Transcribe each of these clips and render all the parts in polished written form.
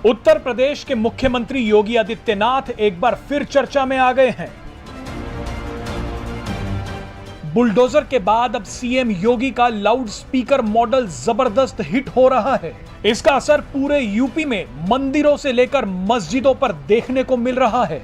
उत्तर प्रदेश के मुख्यमंत्री योगी आदित्यनाथ एक बार फिर चर्चा में आ गए हैं। बुलडोजर के बाद अब सीएम योगी का लाउड स्पीकर मॉडल जबरदस्त हिट हो रहा है। इसका असर पूरे यूपी में मंदिरों से लेकर मस्जिदों पर देखने को मिल रहा है।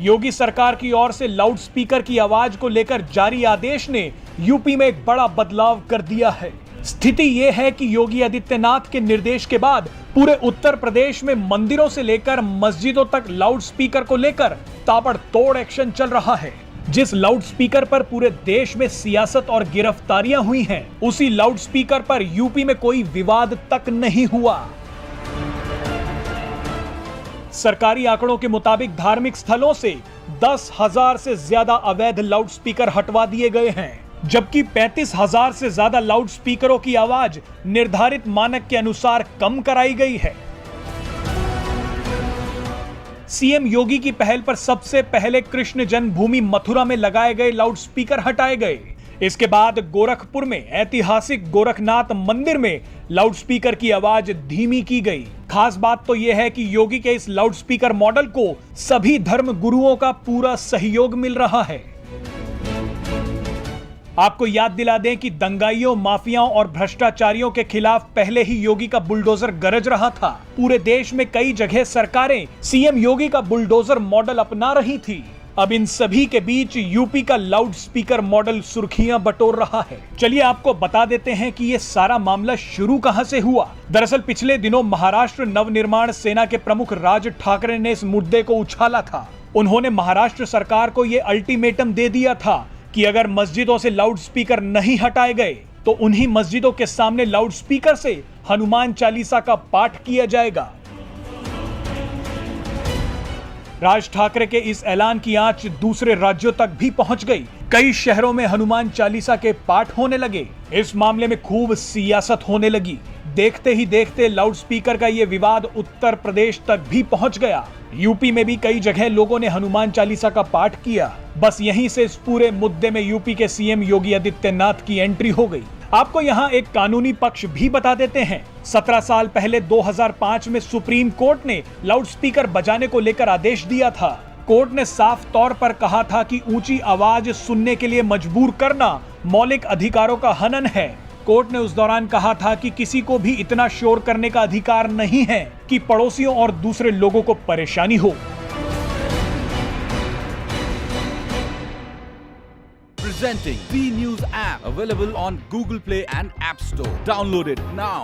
योगी सरकार की ओर से लाउड स्पीकर की आवाज को लेकर जारी आदेश ने यूपी में एक बड़ा बदलाव कर दिया है। स्थिति यह है कि योगी आदित्यनाथ के निर्देश के बाद पूरे उत्तर प्रदेश में मंदिरों से लेकर मस्जिदों तक लाउड स्पीकर को लेकर ताबड़तोड़ एक्शन चल रहा है। जिस लाउड स्पीकर पर पूरे देश में सियासत और गिरफ्तारियां हुई हैं, उसी लाउड स्पीकर पर यूपी में कोई विवाद तक नहीं हुआ। सरकारी आंकड़ों के मुताबिक धार्मिक स्थलों से 10,000 से ज्यादा अवैध लाउड स्पीकर हटवा दिए गए हैं, जबकि 35,000 से ज्यादा लाउड स्पीकरों की आवाज निर्धारित मानक के अनुसार कम कराई गई है। सीएम योगी की पहल पर सबसे पहले कृष्ण जन्मभूमि मथुरा में लगाए गए लाउड स्पीकर हटाए गए। इसके बाद गोरखपुर में ऐतिहासिक गोरखनाथ मंदिर में लाउड स्पीकर की आवाज धीमी की गई। खास बात तो यह है कि योगी के इस लाउड स्पीकर मॉडल को सभी धर्म गुरुओं का पूरा सहयोग मिल रहा है। आपको याद दिला दें कि दंगाइयों, माफियाओं और भ्रष्टाचारियों के खिलाफ पहले ही योगी का बुलडोजर गरज रहा था। पूरे देश में कई जगह सरकारें सीएम योगी का बुलडोजर मॉडल अपना रही थी। अब इन सभी के बीच यूपी का लाउड स्पीकर मॉडल सुर्खियां बटोर रहा है। चलिए आपको बता देते हैं कि ये सारा मामला शुरू कहां से हुआ। दरअसल पिछले दिनों महाराष्ट्र नवनिर्माण सेना के प्रमुख राज ठाकरे ने इस मुद्दे को उछाला था। उन्होंने महाराष्ट्र सरकार को ये अल्टीमेटम दे दिया था कि अगर मस्जिदों से लाउड स्पीकर नहीं हटाए गए तो उन्हीं मस्जिदों के सामने लाउड स्पीकर से हनुमान चालीसा का पाठ किया जाएगा। राज ठाकरे के इस ऐलान की आंच दूसरे राज्यों तक भी पहुंच गई। कई शहरों में हनुमान चालीसा के पाठ होने लगे। इस मामले में खूब सियासत होने लगी। देखते ही देखते लाउड स्पीकर का यह विवाद उत्तर प्रदेश तक भी पहुंच गया। यूपी में भी कई जगह लोगों ने हनुमान चालीसा का पाठ किया। बस यहीं से इस पूरे मुद्दे में यूपी के सीएम योगी आदित्यनाथ की एंट्री हो गई। आपको यहाँ एक कानूनी पक्ष भी बता देते हैं। 17 साल पहले 2005 में सुप्रीम कोर्ट ने लाउड स्पीकर बजाने को लेकर आदेश दिया था। कोर्ट ने साफ तौर पर कहा था कि ऊंची आवाज सुनने के लिए मजबूर करना मौलिक अधिकारों का हनन है। कोर्ट ने उस दौरान कहा था कि किसी को भी इतना शोर करने का अधिकार नहीं है कि पड़ोसियों और दूसरे लोगों को परेशानी हो। Presenting V News app, available on Google Play and App Store. Download it now.